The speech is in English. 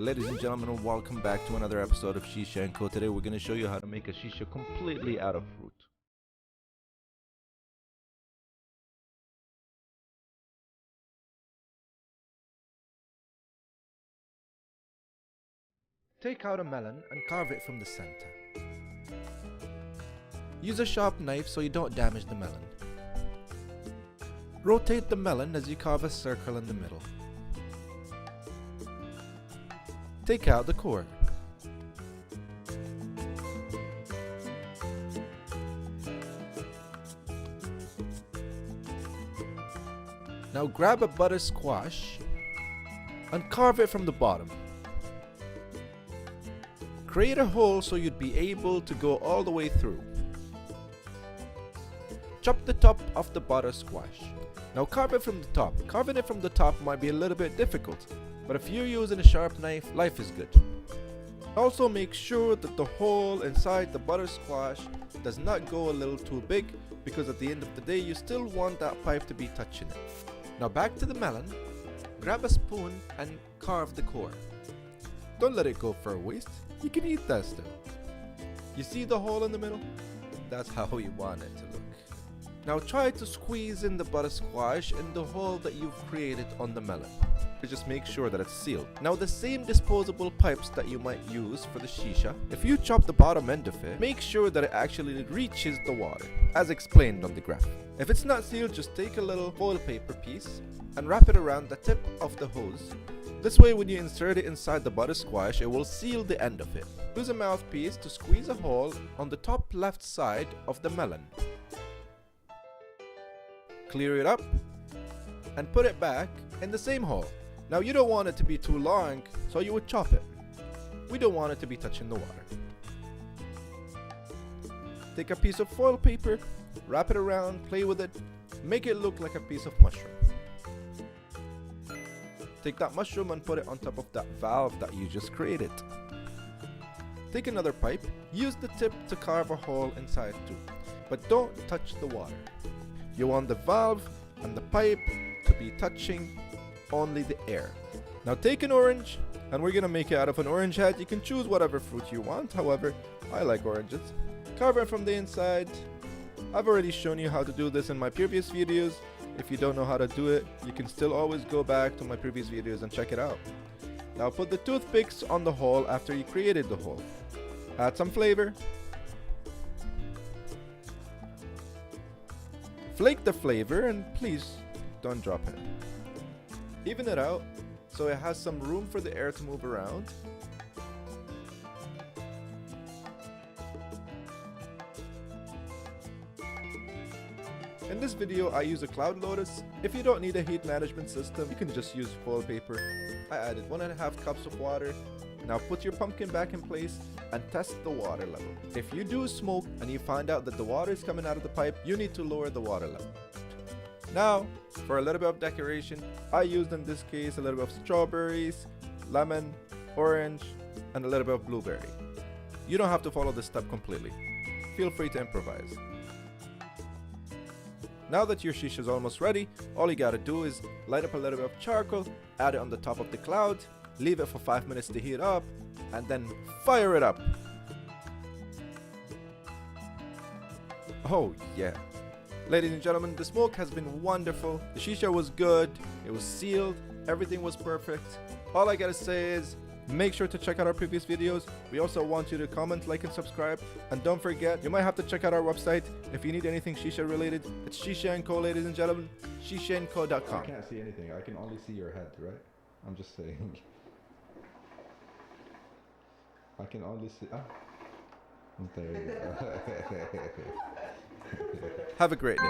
Ladies and gentlemen, welcome back to another episode of Shisha & Co. Today we're going to show you how to make a shisha completely out of fruit. Take out a melon and carve it from the center. Use a sharp knife so you don't damage the melon. Rotate the melon as you carve a circle in the middle. Take out the core. Now grab a butter squash and carve it from the bottom. Create a hole so you'd be able to go all the way through. Chop the top of the butter squash. Now carve it from the top. Carving it from the top might be a little bit difficult, but if you're using a sharp knife, life is good. Also make sure that the hole inside the butter squash does not go a little too big, because at the end of the day you still want that pipe to be touching it. Now back to the melon. Grab a spoon and carve the core. Don't let it go for a waste. You can eat that still. You see the hole in the middle? That's how we want it to look. Now try to squeeze in the butter squash in the hole that you've created on the melon. Just make sure that it's sealed. Now the same disposable pipes that you might use for the shisha, if you chop the bottom end of it, make sure that it actually reaches the water, as explained on the graph. If it's not sealed, just take a little foil paper piece and wrap it around the tip of the hose. This way when you insert it inside the butter squash, it will seal the end of it. Use a mouthpiece to squeeze a hole on the top left side of the melon. Clear it up and put it back in the same hole. Now you don't want it to be too long, so you would chop it. We don't want it to be touching the water. Take a piece of foil paper, wrap it around, play with it, make it look like a piece of mushroom. Take that mushroom and put it on top of that valve that you just created. Take another pipe, use the tip to carve a hole inside too, but don't touch the water. You want the valve and the pipe to be touching only the air. Now take an orange, and we're gonna make it out of an orange head. You can choose whatever fruit you want, however, I like oranges. Carve it from the inside. I've already shown you how to do this in my previous videos. If you don't know how to do it, you can still always go back to my previous videos and check it out. Now put the toothpicks on the hole after you created the hole. Add some flavor. Flake the flavor and please don't drop it. Even it out so it has some room for the air to move around. In this video I use a cloud lotus. If you don't need a heat management system, you can just use foil paper. I added 1.5 cups of water. Now put your pumpkin back in place and test the water level. If you do smoke and you find out that the water is coming out of the pipe, you need to lower the water level. Now, for a little bit of decoration, I used in this case a little bit of strawberries, lemon, orange, and a little bit of blueberry. You don't have to follow this step completely. Feel free to improvise. Now that your shisha is almost ready, all you gotta do is light up a little bit of charcoal, add it on the top of the cloud, leave it for 5 minutes to heat up, and then fire it up. Oh yeah. Ladies and gentlemen, the smoke has been wonderful. The shisha was good, it was sealed, everything was perfect. All I gotta say is, make sure to check out our previous videos. We also want you to comment, like, and subscribe. And don't forget, you might have to check out our website if you need anything shisha related. It's Shisha & Co, ladies and gentlemen. ShishaandCo.com. I can't see anything. I can only see your head, right? I'm just saying. I can only see... Ah. There you go. Have a great day.